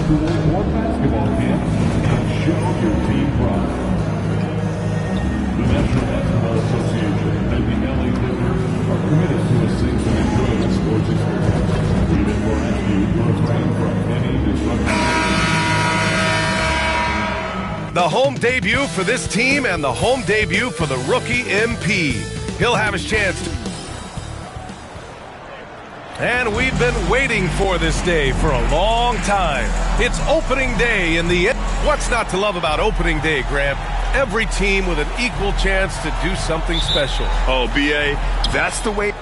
school or basketball camp and show your team pride. The National Basketball Association and the LA Clippers are committed to a safe and enjoyable sports experience. We therefore ask you to refrain from any disruption. The home debut for this team and the home debut for the rookie MP. He'll have his chance to... And we've been waiting for this day for a long time. It's opening day in the... What's not to love about opening day, Grant? Every team with an equal chance to do something special. Oh, B.A., that's the way...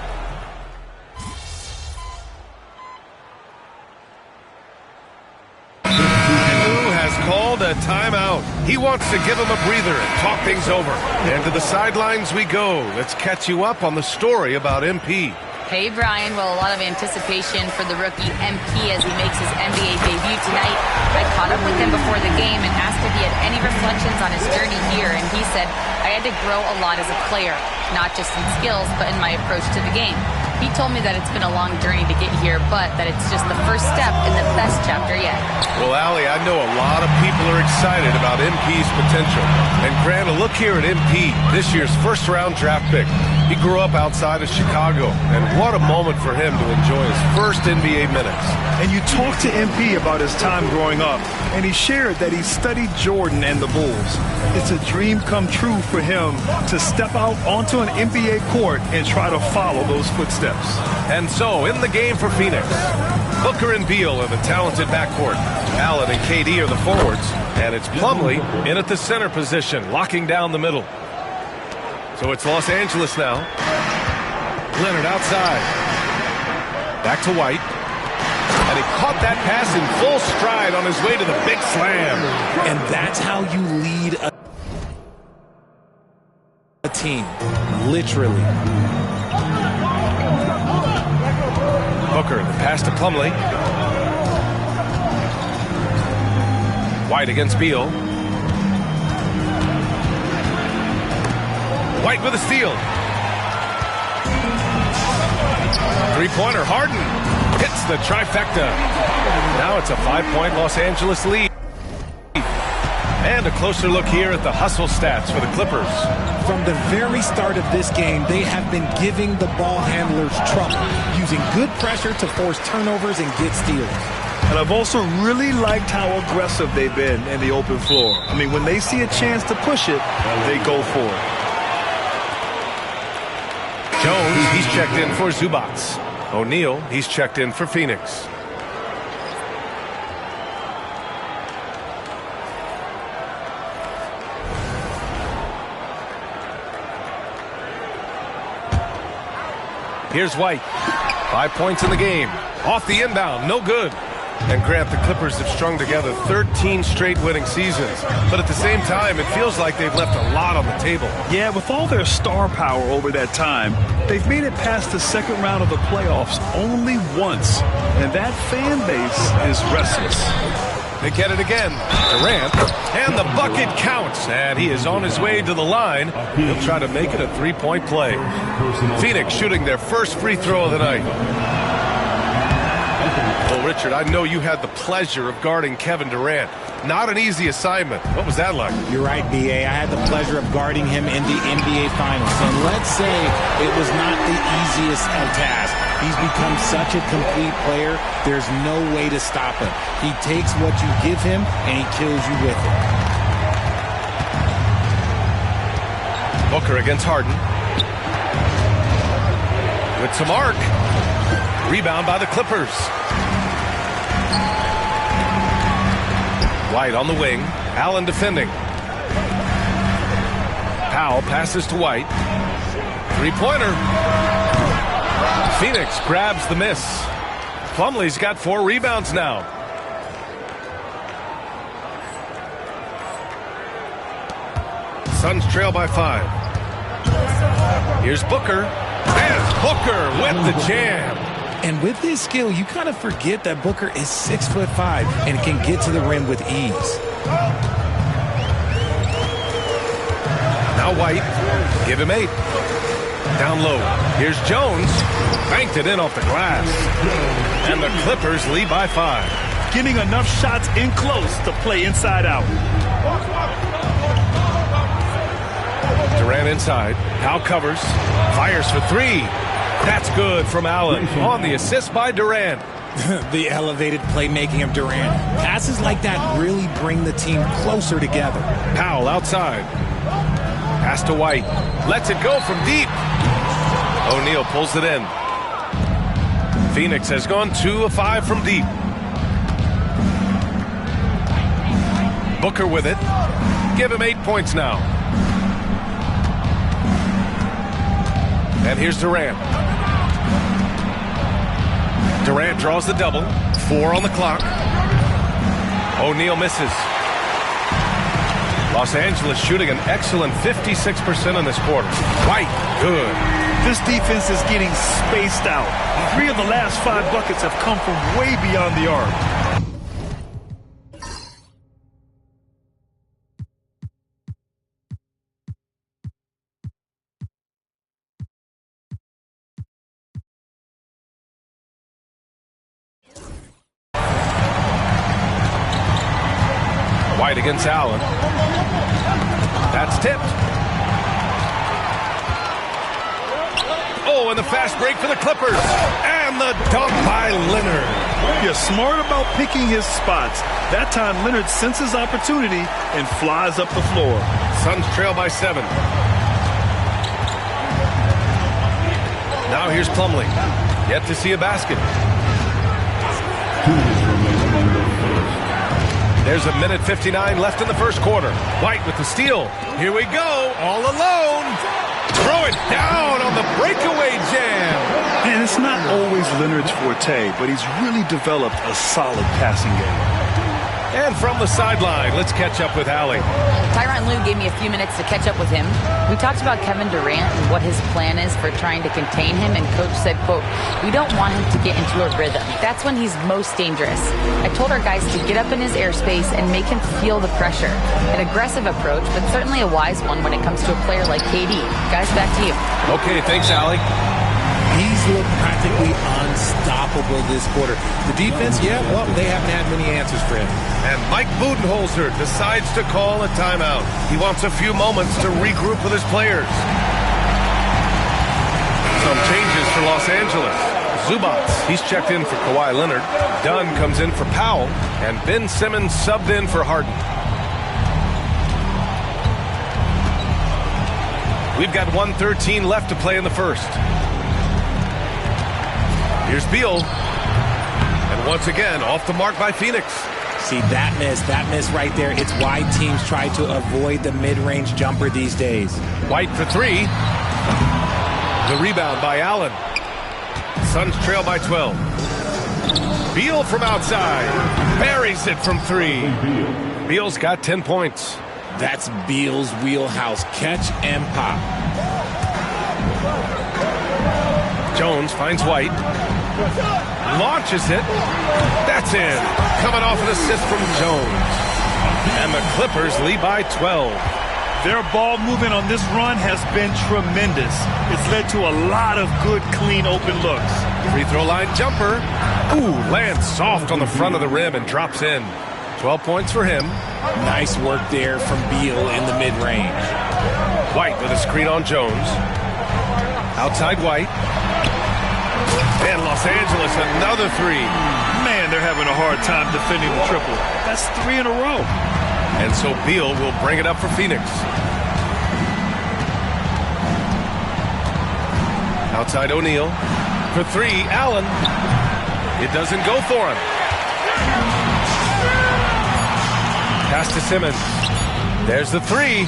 Called a timeout. He wants to give him a breather and talk things over. And to the sidelines we go. Let's catch you up on the story about MP. Hey, Brian. Well, a lot of anticipation for the rookie MP as he makes his NBA debut tonight. I caught up with him before the game and asked if he had any reflections on his journey here, and he said, I had to grow a lot as a player, not just in skills, but in my approach to the game. He told me that it's been a long journey to get here, but that it's just the first step in the best chapter yet. Well, Allie, I know a lot of people are excited about MP's potential. And Grant, a look here at MP, this year's first-round draft pick. He grew up outside of Chicago, and what a moment for him to enjoy his first NBA minutes. And you talked to MP about his time growing up, and he shared that he studied Jordan and the Bulls. It's a dream come true for him to step out onto an NBA court and try to follow those footsteps. And so, in the game for Phoenix, Booker and Beal in the talented backcourt. Allen and KD are the forwards, and it's Plumlee in at the center position, locking down the middle. So it's Los Angeles now. Leonard outside. Back to White. And he caught that pass in full stride on his way to the big slam. And that's how you lead a team, literally. Booker, the pass to Plumlee. White against Beal. White with a steal. Three-pointer, Harden hits the trifecta. Now it's a 5-point Los Angeles lead. And a closer look here at the hustle stats for the Clippers. From the very start of this game, they have been giving the ball handlers trouble, using good pressure to force turnovers and get steals. And I've also really liked how aggressive they've been in the open floor. I mean, when they see a chance to push it, they go for it. Jones, he's checked in for Zubac. O'Neal, he's checked in for Phoenix. Here's White. 5 points in the game. Off the inbound, no good. And Grant, the Clippers have strung together 13 straight winning seasons. But at the same time, it feels like they've left a lot on the table. Yeah, with all their star power over that time, they've made it past the second round of the playoffs only once. And that fan base is restless. They get it again. Durant, and the bucket counts. And he is on his way to the line. He'll try to make it a three-point play. Phoenix shooting their first free throw of the night. Well, Richard, I know you had the pleasure of guarding Kevin Durant. Not an easy assignment. What was that like? You're right, B.A. I had the pleasure of guarding him in the NBA Finals. And let's say it was not the easiest of tasks. He's become such a complete player, there's no way to stop him. He takes what you give him, and he kills you with it. Booker against Harden. With some arc. Rebound by the Clippers. White on the wing. Allen defending. Powell passes to White. Three-pointer. Phoenix grabs the miss. Plumlee's got 4 rebounds now. Suns trail by 5. Here's Booker. And Booker with the jam. And with his skill, you kind of forget that Booker is 6'5" and can get to the rim with ease. Now White. Give him 8. Down low. Here's Jones. Banked it in off the glass. And the Clippers lead by 5. getting enough shots in close to play inside out. Durant inside. Powell covers. Fires for three. That's good from Allen on the assist by Durant. The elevated playmaking of Durant. Passes like that really bring the team closer together. Powell outside. Pass to White. Lets it go from deep. O'Neal pulls it in. Phoenix has gone 2 of 5 from deep. Booker with it. Give him 8 points now. And here's Durant. Durant draws the double. 4 on the clock. O'Neal misses. Los Angeles shooting an excellent 56% in this quarter. White, good. This defense is getting spaced out. 3 of the last 5 buckets have come from way beyond the arc. White against Allen. That's tipped. Oh, and the fast break for the Clippers. And the dunk by Leonard. You're smart about picking his spots. That time, Leonard senses opportunity and flies up the floor. Suns trail by 7. Now here's Plumlee. Yet to see a basket. There's a minute 59 left in the first quarter. White with the steal. Here we go, all alone. Throw it down on the breakaway jam. And it's not always Leonard's forte, but he's really developed a solid passing game. And from the sideline, let's catch up with Allie. Tyronn Lue gave me a few minutes to catch up with him. We talked about Kevin Durant and what his plan is for trying to contain him, and Coach said, quote, "We don't want him to get into a rhythm. That's when he's most dangerous." I told our guys to get up in his airspace and make him feel the pressure. An aggressive approach, but certainly a wise one when it comes to a player like KD. Guys, back to you. Okay, thanks, Allie. He's looked practically unstoppable this quarter. The defense, yeah, well, they haven't had many answers for him. And Mike Budenholzer decides to call a timeout. He wants a few moments to regroup with his players. Some changes for Los Angeles. Zubats, he's checked in for Kawhi Leonard. Dunn comes in for Powell. And Ben Simmons subbed in for Harden. We've got 1:13 left to play in the first. Here's Beal. And once again, off the mark by Phoenix. See, that miss right there. It's why teams try to avoid the mid-range jumper these days. White for 3. The rebound by Allen. Suns trail by 12. Beal from outside. Buries it from 3. Beal's got 10 points. That's Beal's wheelhouse. Catch and pop. Jones finds White. Launches it. That's in. Coming off an assist from Jones. And the Clippers lead by 12. Their ball movement on this run has been tremendous. It's led to a lot of good, clean, open looks. Free throw line jumper. Ooh, lands soft on the front of the rim and drops in. 12 points for him. Nice work there from Beal in the mid-range. White with a screen on Jones. Outside White. And Los Angeles, another 3. Man, they're having a hard time defending the triple. That's 3 in a row. And so Beal will bring it up for Phoenix. Outside O'Neal. For 3, Allen. It doesn't go for him. Pass to Simmons. There's the 3.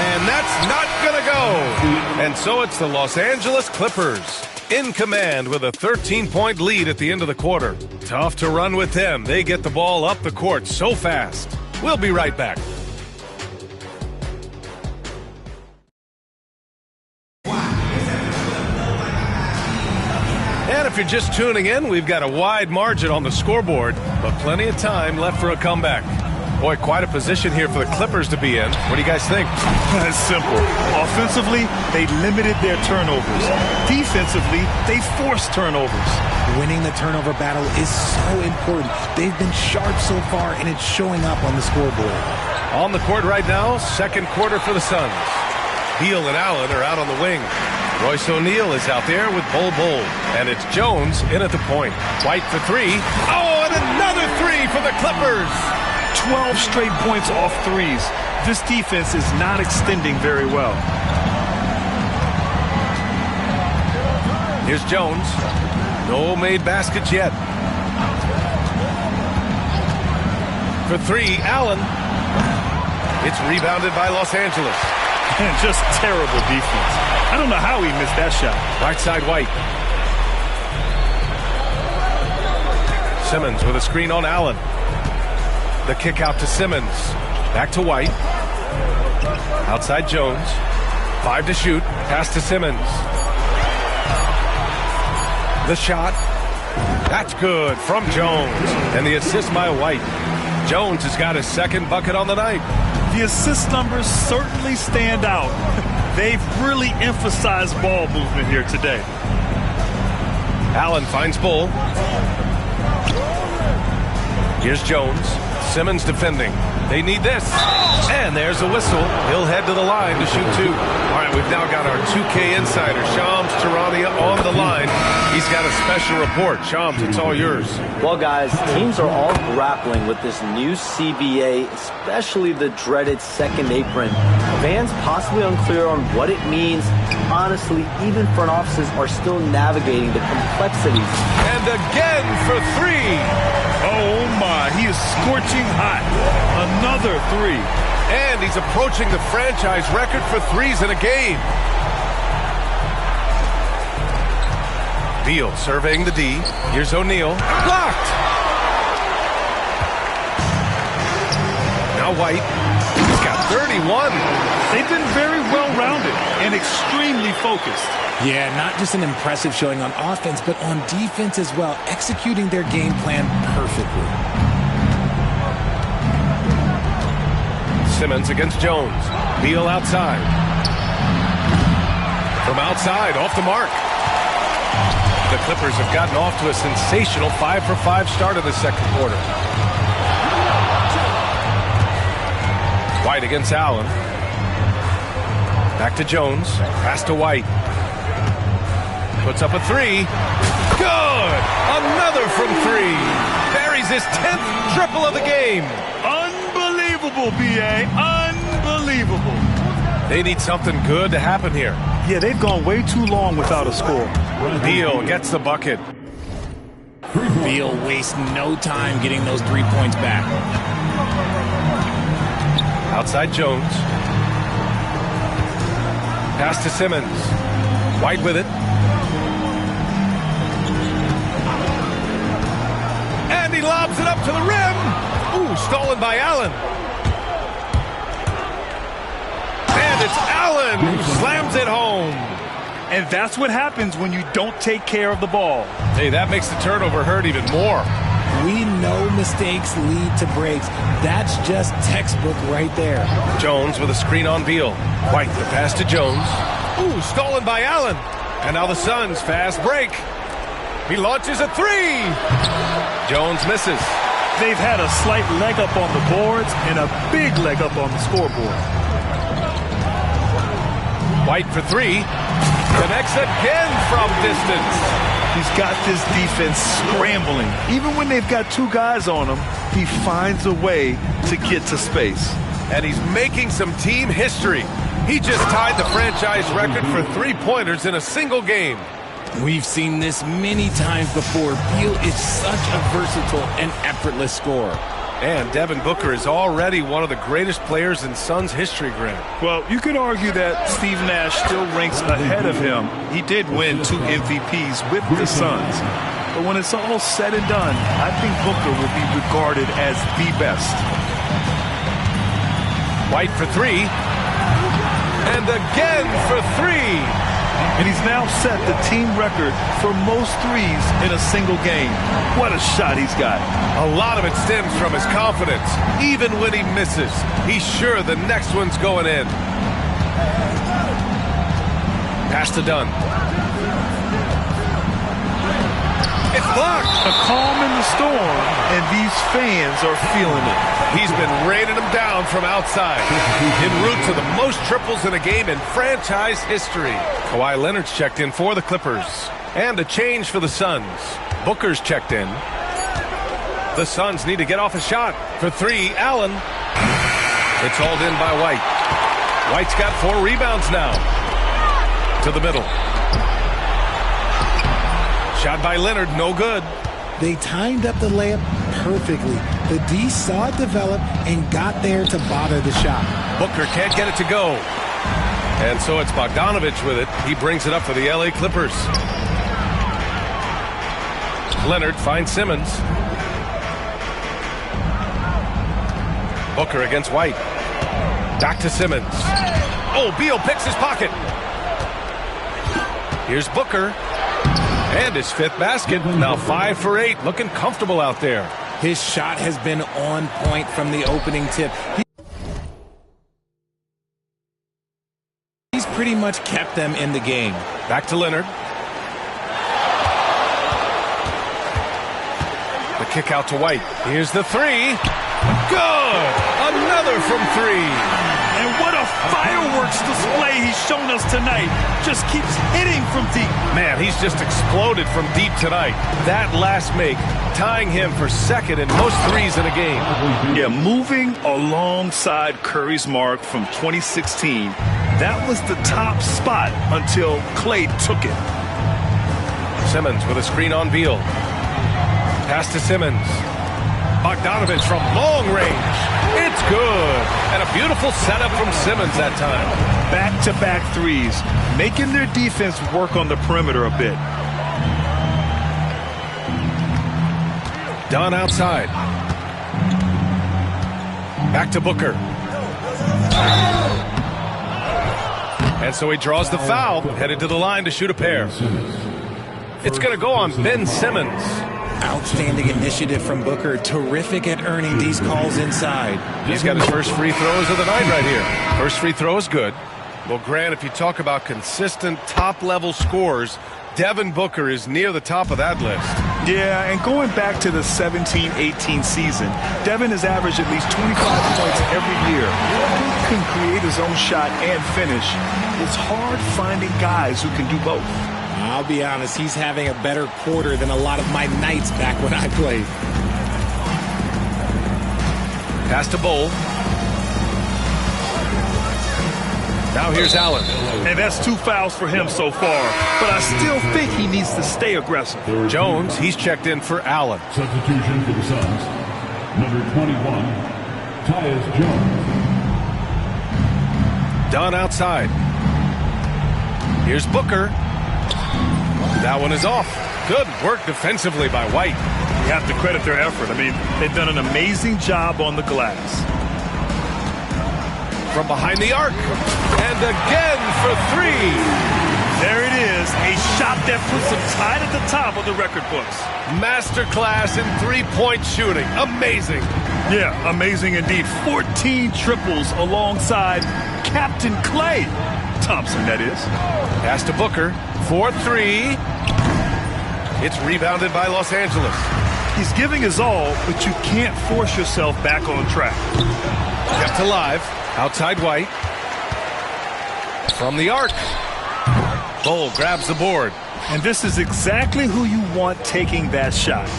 And that's not going to go. And so it's the Los Angeles Clippers in command with a 13-point lead at the end of the quarter. Tough to run with them. They get the ball up the court so fast. We'll be right back. And if you're just tuning in, we've got a wide margin on the scoreboard, but plenty of time left for a comeback. Boy, quite a position here for the Clippers to be in. What do you guys think? It's simple. Offensively, they limited their turnovers. Defensively, they forced turnovers. Winning the turnover battle is so important. They've been sharp so far, and it's showing up on the scoreboard. On the court right now, second quarter for the Suns. Beal and Allen are out on the wing. Royce O'Neal is out there with Bol Bol. And it's Jones in at the point. White for three. Oh, and another three for the Clippers. 12 straight points off threes. This defense is not extending very well. Here's Jones. No made baskets yet. For three, Allen. It's rebounded by Los Angeles. And just terrible defense. I don't know how he missed that shot. Right side, White. Simmons with a screen on Allen. The kick out to Simmons. Back to White. Outside Jones. 5 to shoot. Pass to Simmons. The shot. That's good from Jones. And the assist by White. Jones has got his second bucket on the night. The assist numbers certainly stand out. They've really emphasized ball movement here today. Allen finds Bull. Here's Jones. Simmons defending. They need this. And there's a whistle. He'll head to the line to shoot two. All right, we've now got our 2K insider, Shams Charania, on the line. He's got a special report. Shams, it's all yours. Well, guys, teams are all grappling with this new CBA, especially the dreaded second apron. Fans possibly unclear on what it means. Honestly, even front offices are still navigating the complexities. And again for three. Oh, my. He is scorching hot. Another three. And he's approaching the franchise record for threes in a game. Beal surveying the D. Here's O'Neal. Blocked. Now White. He's got 31. They've been very well-rounded and extremely focused. Yeah, not just an impressive showing on offense, but on defense as well, executing their game plan perfectly. Simmons against Jones. Beal outside. From outside, off the mark. The Clippers have gotten off to a sensational 5-for-5 start of the second quarter. White against Allen. Back to Jones. Pass to White. Puts up a three. Good! Another from three. Buries his 10th triple of the game. Unbelievable, B.A. Unbelievable. They need something good to happen here. Yeah, they've gone way too long without a score. Beal gets the bucket. Beal wastes no time getting those 3 points back. Outside Jones. Pass to Simmons. White with it. And he lobs it up to the rim. Ooh, stolen by Allen. And it's Allen who slams it home. And that's what happens when you don't take care of the ball. Hey, that makes the turnover hurt even more. We know mistakes lead to breaks. That's just textbook right there. Jones with a screen on Beal. White, the pass to Jones. Ooh, stolen by Allen. And now the Suns fast break. He launches a three. Jones misses. They've had a slight leg up on the boards and a big leg up on the scoreboard. White for three. Connects again from distance. He's got this defense scrambling. Even when they've got two guys on him, he finds a way to get to space. And he's making some team history. He just tied the franchise record for three-pointers in a single game. We've seen this many times before. Beal is such a versatile and effortless scorer. And Devin Booker is already one of the greatest players in Suns history, Grant. Well, you could argue that Steve Nash still ranks ahead of him. He did win 2 MVPs with the Suns. But when it's all said and done, I think Booker will be regarded as the best. White for three. And again for three. And he's now set the team record for most threes in a single game. What a shot he's got. A lot of it stems from his confidence. Even when he misses, he's sure the next one's going in. Pass to Dunn. It's blocked. A calm in the storm, and these fans are feeling it. He's been raining them down from outside. En route to the most triples in a game in franchise history. Kawhi Leonard's checked in for the Clippers. And a change for the Suns. Booker's checked in. The Suns need to get off a shot. For three, Allen. It's hauled in by White. White's got 4 rebounds now. To the middle. Shot by Leonard, no good. They timed up the layup perfectly. The D saw it develop and got there to bother the shot. Booker can't get it to go. And so it's Bogdanovich with it. He brings it up for the LA Clippers. Leonard finds Simmons. Booker against White. Back to Simmons. Oh, Beal picks his pocket. Here's Booker. And his 5th basket. Now 5 for 8. Looking comfortable out there. His shot has been on point from the opening tip. He's pretty much kept them in the game. Back to Leonard. The kick out to White. Here's the 3. Good! Another from 3. And what a fireworks display he's shown us tonight. Just keeps hitting from deep. Man, he's just exploded from deep tonight. That last make, tying him for 2nd in most threes in a game. Yeah, moving alongside Curry's mark from 2016. That was the top spot until Klay took it. Simmons with a screen on Beal. Pass to Simmons. Bogdanovich from long range. It's good. And a beautiful setup from Simmons that time. Back-to-back threes, making their defense work on the perimeter a bit. Dunn outside. Back to Booker. And so he draws the foul, headed to the line to shoot a pair. It's going to go on Ben Simmons. Outstanding initiative from Booker. Terrific at earning these calls inside. He's got his first free throws of the night right here. First free throw is good. Well, Grant, if you talk about consistent top-level scores, Devin Booker is near the top of that list. Yeah, and going back to the 17-18 season, Devin has averaged at least 25 points every year. He can create his own shot and finish. It's hard finding guys who can do both. I'll be honest, he's having a better quarter than a lot of my nights back when I played. Pass to Bull. Now here's Allen. And that's 2 fouls for him so far. But I still think he needs to stay aggressive. Jones, he's checked in for Allen. Substitution for the Suns. Number 21, Tyus Jones. Dunn outside. Here's Booker. That one is off. Good work defensively by White. You have to credit their effort. I mean, they've done an amazing job on the glass. From behind the arc. And again for 3. There it is. A shot that puts him tied at the top of the record books. Masterclass in 3-point shooting. Amazing. Yeah, amazing indeed. 14 triples alongside Captain Klay Thompson, that is. Pass to Booker. 4-3. It's rebounded by Los Angeles. He's giving his all, but you can't force yourself back on track. Kept alive. Outside White. From the arc. Bull grabs the board. And this is exactly who you want taking that shot.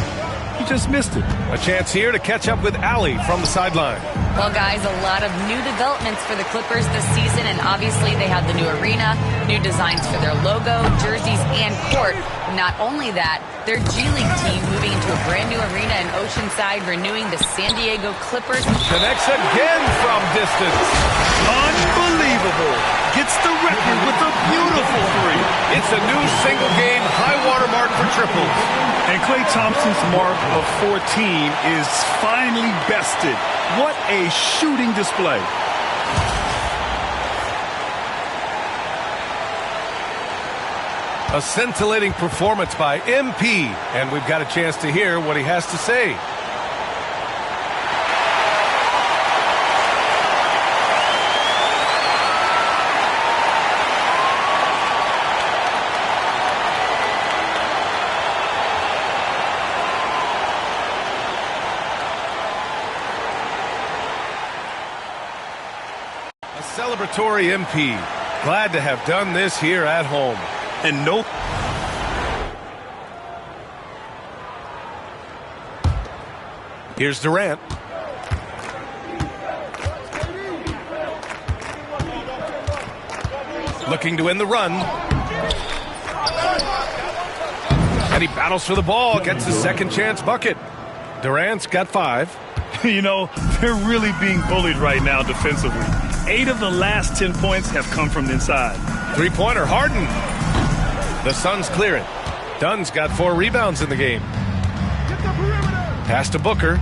He just missed it. A chance here to catch up with Allie from the sideline. Well, guys, a lot of new developments for the Clippers this season, and obviously they have the new arena, new designs for their logo, jerseys, and court. Not only that, their G League team moving into a brand new arena in Oceanside, renewing the San Diego Clippers. Connects again from distance. Unbelievable. Gets the record with a beautiful 3. It's a new single-game high-water mark for triples. And Klay Thompson's mark of 14 is finally bested. What a shooting display. A scintillating performance by MP, and we've got a chance to hear what he has to say. A celebratory MP. Glad to have done this here at home. And no. Here's Durant. Looking to win the run. And he battles for the ball, gets his second chance bucket. Durant's got 5. You know, they're really being bullied right now defensively. 8 of the last 10 points have come from inside. Three-pointer, Harden. The Suns clear it. Dunn's got 4 rebounds in the game. Pass to Booker.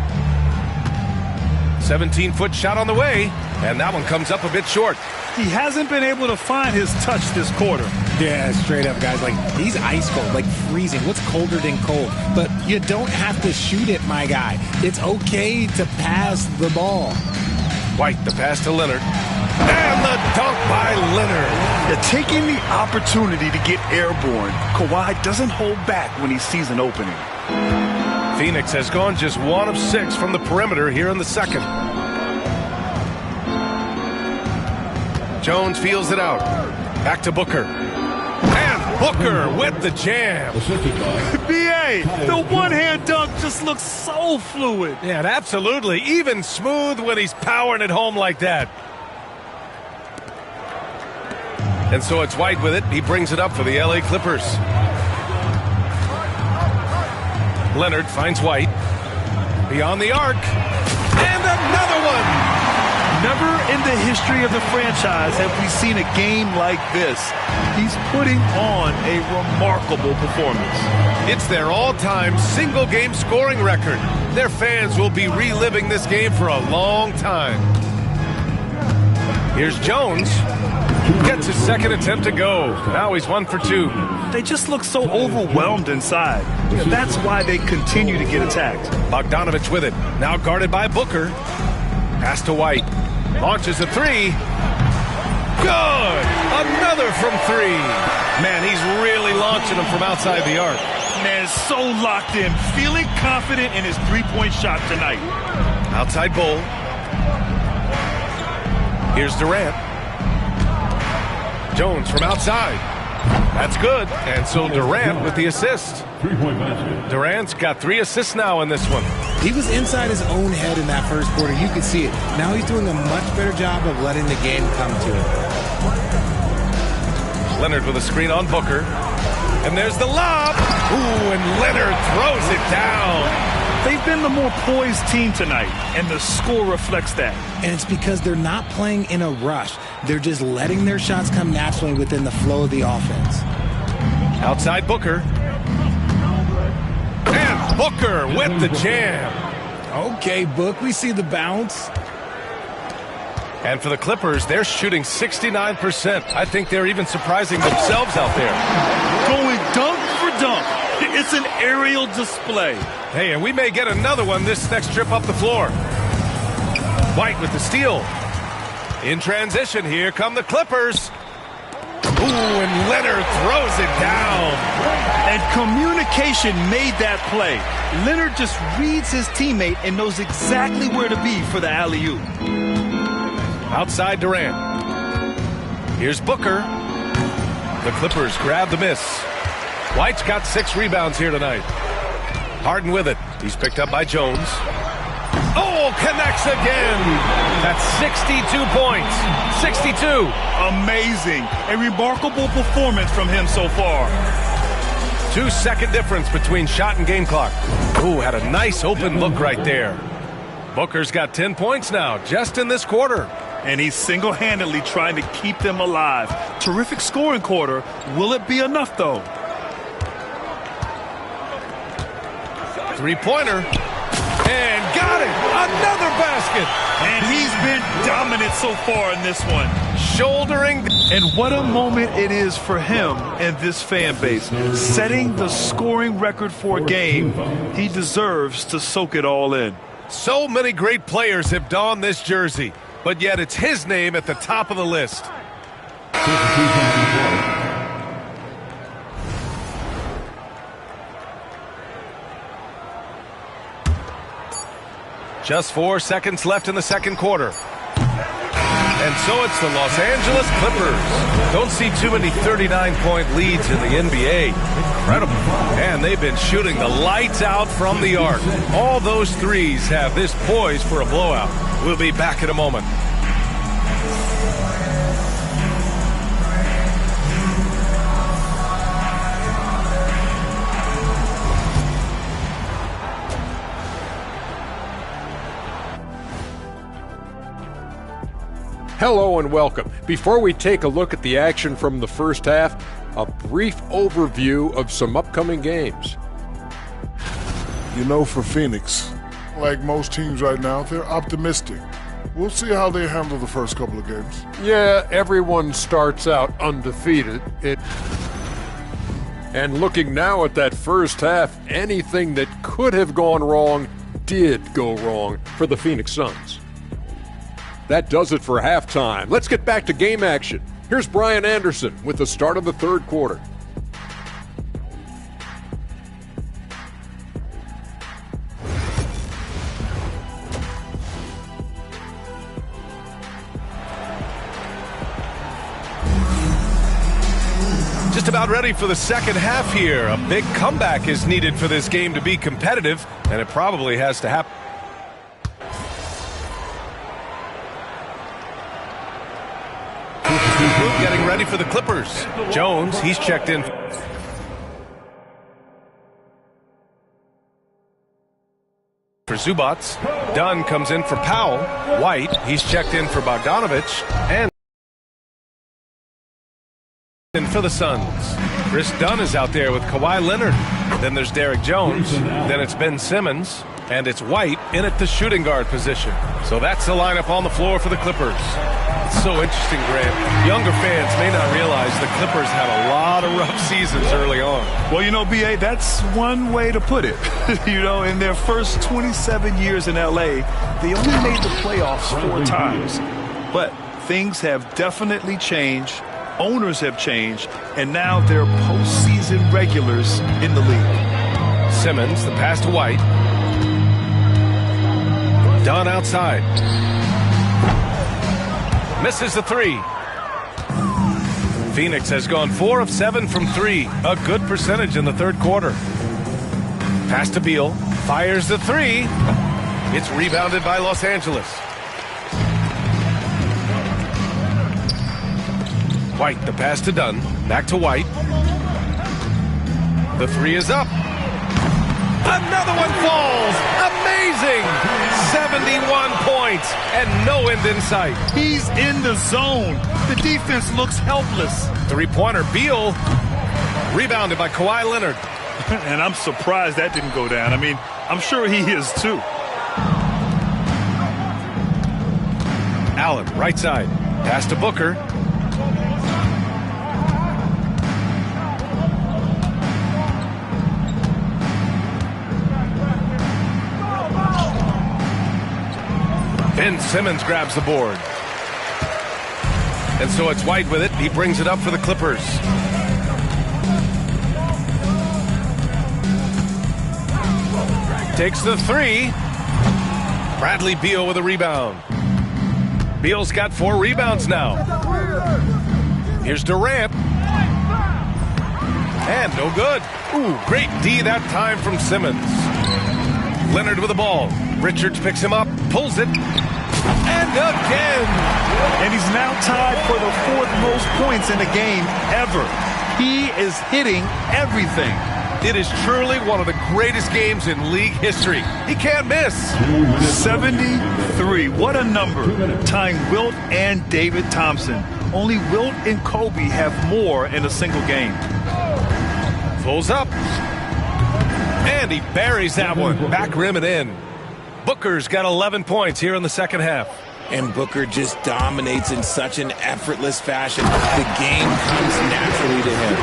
17-foot shot on the way, and that one comes up a bit short. He hasn't been able to find his touch this quarter. Yeah, straight up, guys. Like, he's ice cold, like freezing. What's colder than cold? But you don't have to shoot it, my guy. It's okay to pass the ball. White, the pass to Leonard. And the dunk by Leonard. They're taking the opportunity to get airborne. Kawhi doesn't hold back when he sees an opening. Phoenix has gone just 1 of 6 from the perimeter here in the second. Jones feels it out. Back to Booker. And Booker with the jam. B.A., the one-hand dunk just looks so fluid. Yeah, and absolutely. Even smooth when he's powering it home like that. And so it's White with it. He brings it up for the L.A. Clippers. Leonard finds White. Beyond the arc. And another one. Never in the history of the franchise have we seen a game like this. He's putting on a remarkable performance. It's their all-time single-game scoring record. Their fans will be reliving this game for a long time. Here's Jones. Gets his second attempt to go. Now he's 1 for 2. They just look so overwhelmed inside. That's why they continue to get attacked. Bogdanovich with it. Now guarded by Booker. Pass to White. Launches a 3. Good! Another from 3. Man, he's really launching them from outside the arc. Man, so locked in. Feeling confident in his three-point shot tonight. Outside Bull. Here's Durant. Jones from outside. That's good. And so Durant with the assist. Durant's got 3 assists now in this one. He was inside his own head in that first quarter. You could see it. Now he's doing a much better job of letting the game come to him. Leonard with a screen on Booker. And there's the lob. Ooh, and Leonard throws it down. They've been the more poised team tonight, and the score reflects that. And it's because they're not playing in a rush. They're just letting their shots come naturally within the flow of the offense. Outside Booker. And Booker with the jam. Okay, Book, we see the bounce. And for the Clippers, they're shooting 69%. I think they're even surprising themselves out there. Going dunk for dunk. It's an aerial display. Hey, and we may get another one this next trip up the floor. White with the steal. In transition, here come the Clippers. Ooh, and Leonard throws it down. And communication made that play. Leonard just reads his teammate and knows exactly where to be for the alley-oop. Outside Durant. Here's Booker. The Clippers grab the miss. White's got 6 rebounds here tonight. Harden with it. He's picked up by Jones. Oh, connects again. That's 62 points. 62. Amazing. A remarkable performance from him so far. 2-second difference between shot and game clock. Ooh, had a nice open look right there. Booker's got 10 points now, just in this quarter. And he's single-handedly trying to keep them alive. Terrific scoring quarter. Will it be enough, though? Three-pointer. And got it. Another basket. And he's been dominant so far in this one. shouldering. And what a moment it is for him and this fan base. Setting the scoring record for a game, he deserves to soak it all in. So many great players have donned this jersey, but yet it's his name at the top of the list. Just 4 seconds left in the second quarter. And so it's the Los Angeles Clippers. Don't see too many 39-point leads in the NBA. Incredible. And they've been shooting the lights out from the arc. All those threes have this poised for a blowout. We'll be back in a moment. Hello and welcome. Before we take a look at the action from the first half, a brief overview of some upcoming games. You know, for Phoenix, like most teams right now, they're optimistic. We'll see how they handle the first couple of games. Yeah, everyone starts out undefeated. And looking now at that first half, anything that could have gone wrong did go wrong for the Phoenix Suns. That does it for halftime. Let's get back to game action. Here's Brian Anderson with the start of the third quarter. Just about ready for the second half here. A big comeback is needed for this game to be competitive, and it probably has to happen. Getting ready for the Clippers. Jones, he's checked in for Zubats. Dunn comes in for Powell. White, he's checked in for Bogdanovich. And in for the Suns. Chris Dunn is out there with Kawhi Leonard. Then there's Derek Jones. Then it's Ben Simmons. And it's White in at the shooting guard position. So that's the lineup on the floor for the Clippers. It's so interesting, Grant. Younger fans may not realize the Clippers had a lot of rough seasons early on. Well, you know, B.A., that's one way to put it. You know, in their first 27 years in L.A., they only made the playoffs 4 times. But things have definitely changed. Owners have changed. And now they're postseason regulars in the league. Simmons, the pass to White. Dunn outside. Misses the 3. Phoenix has gone 4 of 7 from 3. A good percentage in the third quarter. Pass to Beal. Fires the 3. It's rebounded by Los Angeles. White, the pass to Dunn. Back to White. The 3 is up. Another one falls. Amazing. 71 points and no end in sight. He's in the zone. The defense looks helpless. Three-pointer. Beal rebounded by Kawhi Leonard. And I'm surprised that didn't go down. I mean, I'm sure he is too. Allen, right side. Pass to Booker. Ben Simmons grabs the board. And so it's White with it. He brings it up for the Clippers. Takes the 3. Bradley Beal with a rebound. Beal's got 4 rebounds now. Here's Durant. And no good. Ooh, great D that time from Simmons. Leonard with the ball. Richards picks him up, pulls it, and again. And he's now tied for the 4th most points in a game ever. He is hitting everything. It is truly one of the greatest games in league history. He can't miss. 73. What a number. Tying Wilt and David Thompson. Only Wilt and Kobe have more in a single game. Pulls up. And he buries that one. Back rim and in. Booker's got 11 points here in the second half. and Booker just dominates in such an effortless fashion. The game comes naturally to him.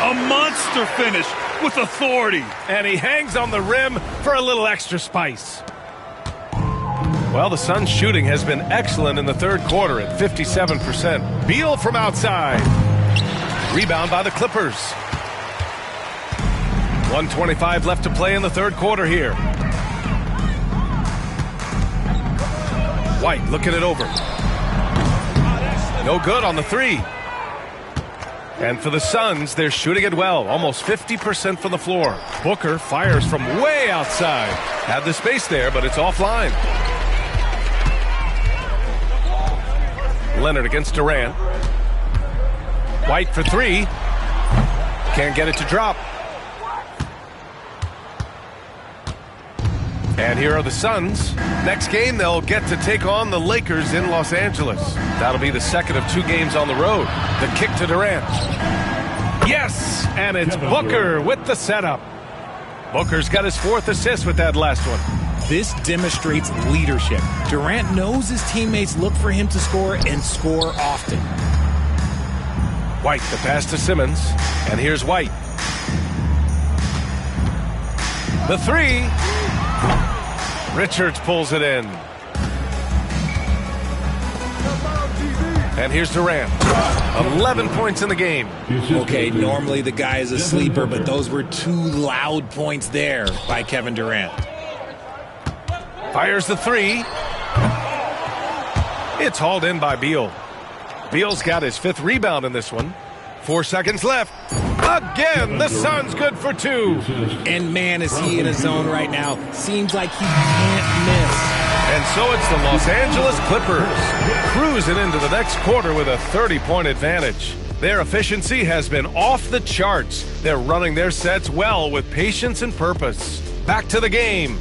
A monster finish with authority. And he hangs on the rim for a little extra spice. Well, the Suns' shooting has been excellent in the third quarter at 57%. Beal from outside. Rebound by the Clippers. 1:25 left to play in the third quarter here. White looking it over. No good on the three. And for the Suns, they're shooting it well, almost 50% from the floor. Booker fires from way outside. Had the space there, but it's offline. Leonard against Durant. White for three. Can't get it to drop. And here are the Suns. Next game, they'll get to take on the Lakers in Los Angeles. That'll be the second of 2 games on the road. The kick to Durant. Yes! And it's Booker with the setup. Booker's got his 4th assist with that last one. This demonstrates leadership. Durant knows his teammates look for him to score and score often. White, the pass to Simmons. And here's White. The three. Richards pulls it in. And here's Durant. 11 points in the game. Okay, normally the guy is a sleeper, but those were 2 loud points there by Kevin Durant. Fires the three. It's hauled in by Beal. Beal's got his 5th rebound in this one. 4 seconds left. Again, the Suns good for 2. And man, is he in a zone right now. Seems like he can't miss. And so it's the Los Angeles Clippers cruising into the next quarter with a 30-point advantage. Their efficiency has been off the charts. They're running their sets well with patience and purpose. Back to the game.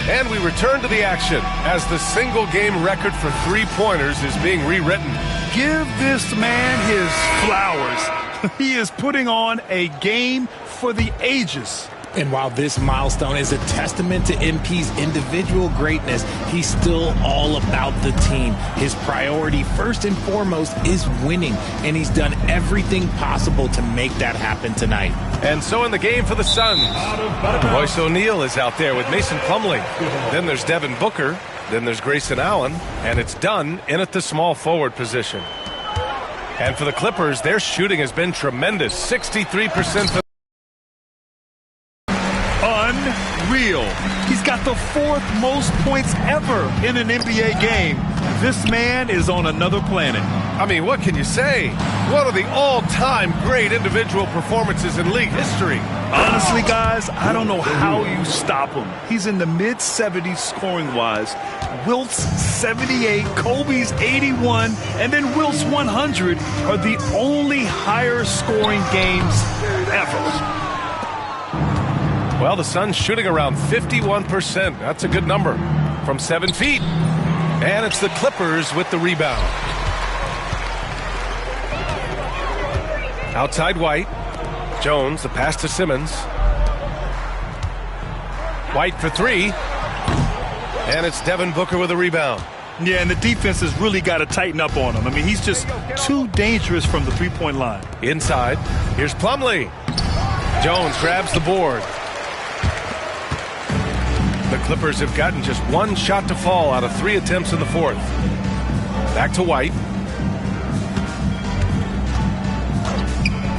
And we return to the action as the single-game record for three-pointers is being rewritten. Give this man his flowers. He is putting on a game for the ages. And while this milestone is a testament to MP's individual greatness, he's still all about the team. His priority, first and foremost, is winning, and he's done everything possible to make that happen tonight. And so in the game for the Suns, Royce O'Neal is out there with Mason Plumlee. Then there's Devin Booker. Then there's Grayson Allen. And it's done in at the small forward position. And for the Clippers, their shooting has been tremendous. 63%. Unreal. He's got the 4th most points ever in an NBA game. This man is on another planet. I mean, what can you say? One of the all-time great individual performances in league history. Honestly, guys, I don't know how you stop him. He's in the mid-70s scoring-wise. Wilt's 78, Kobe's 81, and then Wilt's 100 are the only higher-scoring games ever. Well, the Suns shooting around 51%. That's a good number from 7 feet. And it's the Clippers with the rebound. Outside White. Jones, the pass to Simmons. White for three. And it's Devin Booker with a rebound. Yeah, and the defense has really got to tighten up on him. I mean, he's just too dangerous from the three-point line. Inside. Here's Plumlee. Jones grabs the board. The Clippers have gotten just 1 shot to fall out of 3 attempts in the 4th. Back to White.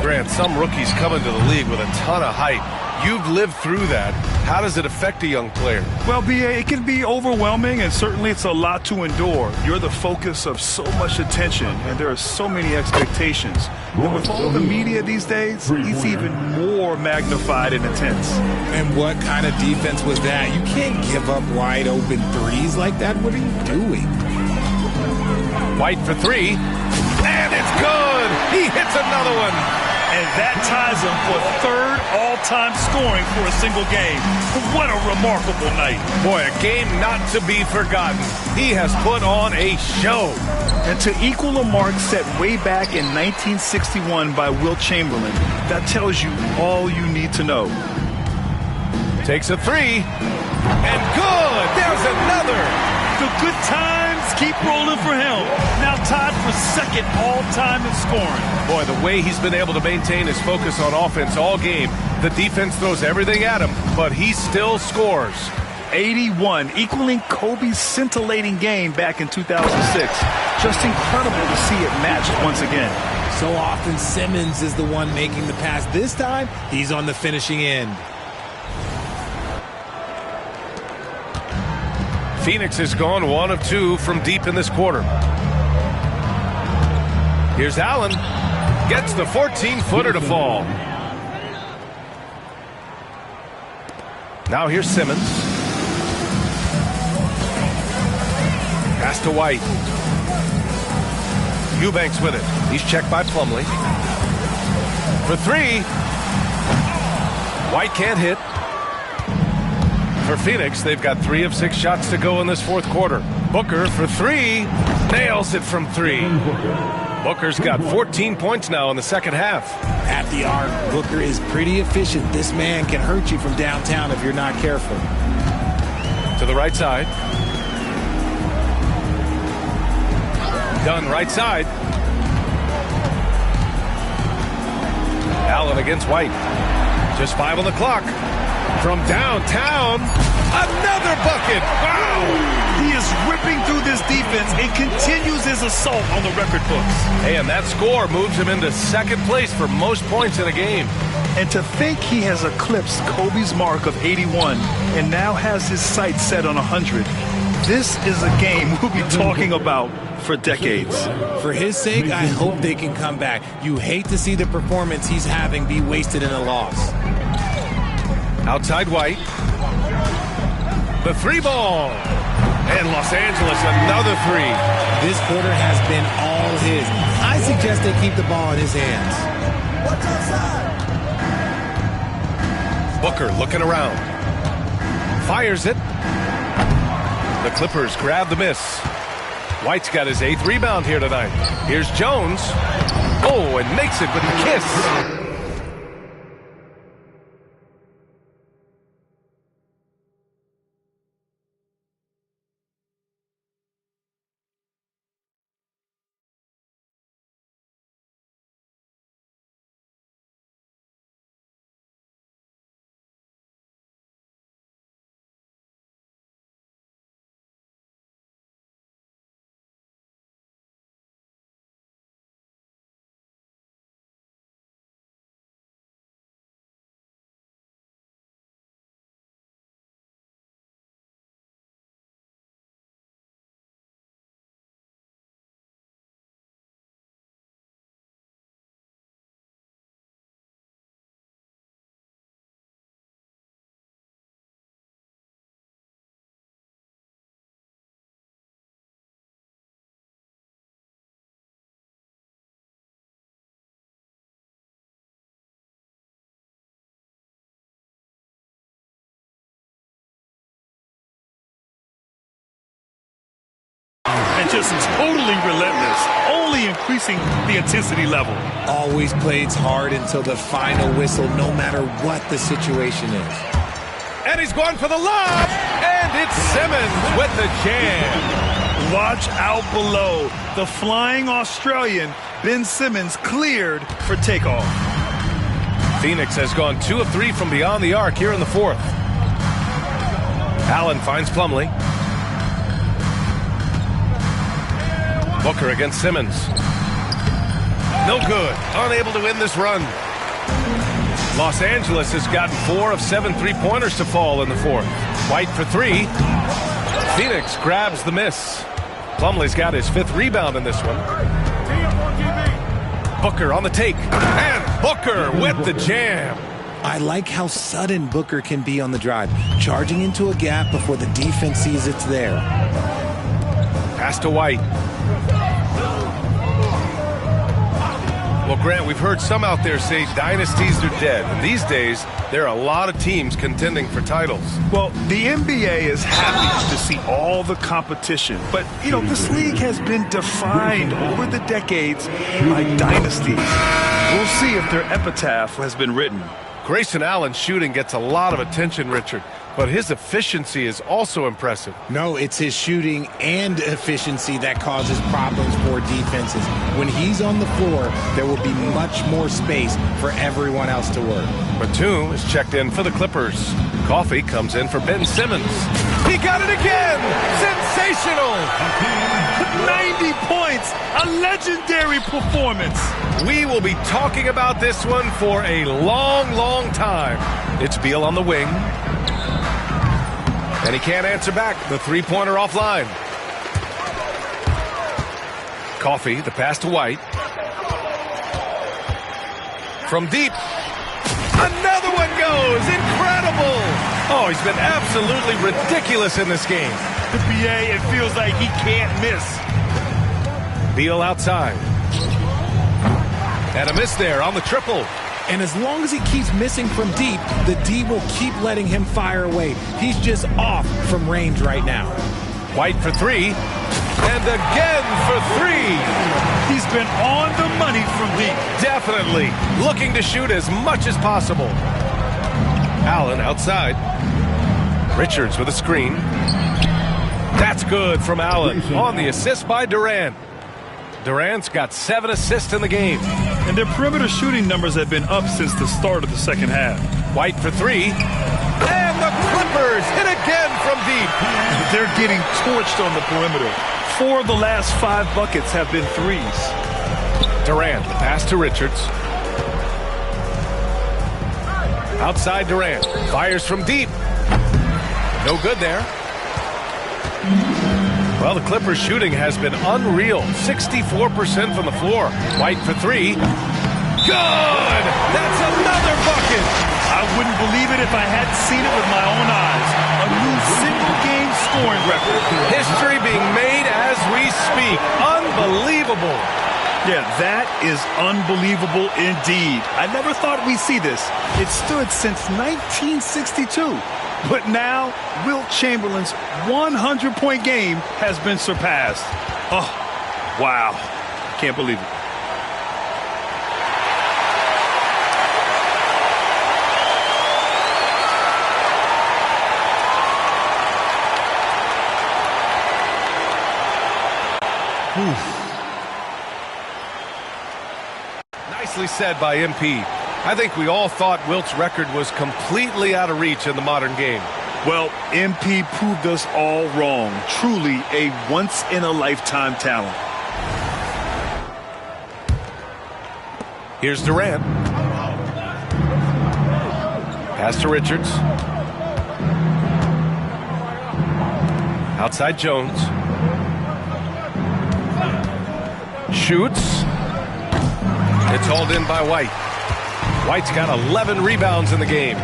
Grant, some rookies come into the league with a ton of height. You've lived through that. How does it affect a young player? Well, B.A., it can be overwhelming, and certainly it's a lot to endure. You're the focus of so much attention, and there are so many expectations. And with all the media these days, it's even more magnified and intense. And what kind of defense was that? You can't give up wide open threes like that. What are you doing? White for three. And it's good. He hits another one. And that ties him for 3rd all-time scoring for a single game. What a remarkable night. Boy, a game not to be forgotten. He has put on a show. And to equal a mark set way back in 1961 by Wilt Chamberlain, that tells you all you need to know. Takes a three. And good. There's another. The good times keep rolling for him. Now tied for second all-time in scoring. Boy, the way he's been able to maintain his focus on offense all game. The defense throws everything at him, but he still scores. 81, equaling Kobe's scintillating game back in 2006. Just incredible to see it matched once again. So often Simmons is the one making the pass. This time, he's on the finishing end. Phoenix has gone 1 of 2 from deep in this quarter. Here's Allen. Gets the 14-footer to fall. Now here's Simmons. Pass to White. Eubanks with it. He's checked by Plumlee. For three. White can't hit. For Phoenix, they've got 3 of 6 shots to go in this fourth quarter. Booker for three. Nails it from three. Booker's got 14 points now in the second half. At the arc, Booker is pretty efficient. This man can hurt you from downtown if you're not careful. To the right side. Dunn right side. Allen against White. Just 5 on the clock. From downtown, another bucket. Wow! He is ripping through this defense and continues his assault on the record books. Hey, and that score moves him into second place for most points in a game. And to think he has eclipsed Kobe's mark of 81 and now has his sights set on 100. This is a game we'll be talking about for decades. For his sake, I hope they can come back. You hate to see the performance he's having be wasted in a loss. Outside White. The three ball. And Los Angeles, another three. This quarter has been all his. I suggest they keep the ball in his hands. Booker looking around. Fires it. The Clippers grab the miss. White's got his 8th rebound here tonight. Here's Jones. Oh, and makes it with the kiss. And just totally relentless, only increasing the intensity level. Always plays hard until the final whistle, no matter what the situation is. And he's going for the lob, and it's Simmons with the jam. Watch out below. The flying Australian, Ben Simmons, cleared for takeoff. Phoenix has gone 2 of 3 from beyond the arc here in the fourth. Allen finds Plumlee. Booker against Simmons. No good. Unable to win this run. Los Angeles has gotten 4 of 7 3-pointers to fall in the fourth. White for 3. Phoenix grabs the miss. Plumlee's got his 5th rebound in this one. Booker on the take. And Booker with the jam. I like how sudden Booker can be on the drive, charging into a gap before the defense sees it's there. Pass to White. Well, Grant, we've heard some out there say dynasties are dead. And these days, there are a lot of teams contending for titles. Well, the NBA is happy to see all the competition. But, you know, this league has been defined over the decades by dynasties. We'll see if their epitaph has been written. Grayson Allen's shooting gets a lot of attention, Richard, but his efficiency is also impressive. No, it's his shooting and efficiency that causes problems for defenses. When he's on the floor, there will be much more space for everyone else to work. Batum is checked in for the Clippers. Coffee comes in for Ben Simmons. He got it again! Sensational! 90 points! A legendary performance! We will be talking about this one for a long, long time. It's Beal on the wing. And he can't answer back. The three-pointer offline. Coffee, the pass to White. From deep. Another one goes. Incredible. Oh, he's been absolutely ridiculous in this game. The BA, it feels like he can't miss. Beal outside. And a miss there on the triple. And as long as he keeps missing from deep, the D will keep letting him fire away. He's just off from range right now. White for three. And again for three. He's been on the money from deep. Definitely. Looking to shoot as much as possible. Allen outside. Richards with a screen. That's good from Allen on the assist by Durant. Durant's got 7 assists in the game. And their perimeter shooting numbers have been up since the start of the second half. White for three. And the Clippers hit again from deep. They're getting torched on the perimeter. 4 of the last 5 buckets have been threes. Durant, the pass to Richards. Outside Durant. Fires from deep. No good there. Well, the Clippers shooting has been unreal. 64% from the floor. White for three. Good! That's another bucket! I wouldn't believe it if I hadn't seen it with my own eyes. A new single-game scoring record. History being made as we speak. Unbelievable. Yeah, that is unbelievable indeed. I never thought we'd see this. It stood since 1962. But now, Wilt Chamberlain's 100-point game has been surpassed. Oh, wow. Can't believe it. Nicely said by MP. I think we all thought Wilt's record was completely out of reach in the modern game. Well, MP proved us all wrong. Truly a once-in-a-lifetime talent. Here's Durant. Pass to Richards. Outside Jones. Shoots. It's hauled in by White. White's got 11 rebounds in the game.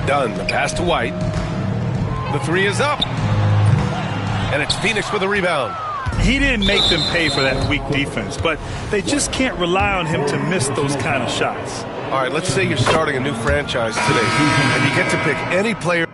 Dunn, the pass to White. The three is up. And it's Phoenix with a rebound. He didn't make them pay for that weak defense, but they just can't rely on him to miss those kind of shots. All right, let's say you're starting a new franchise today, and you get to pick any player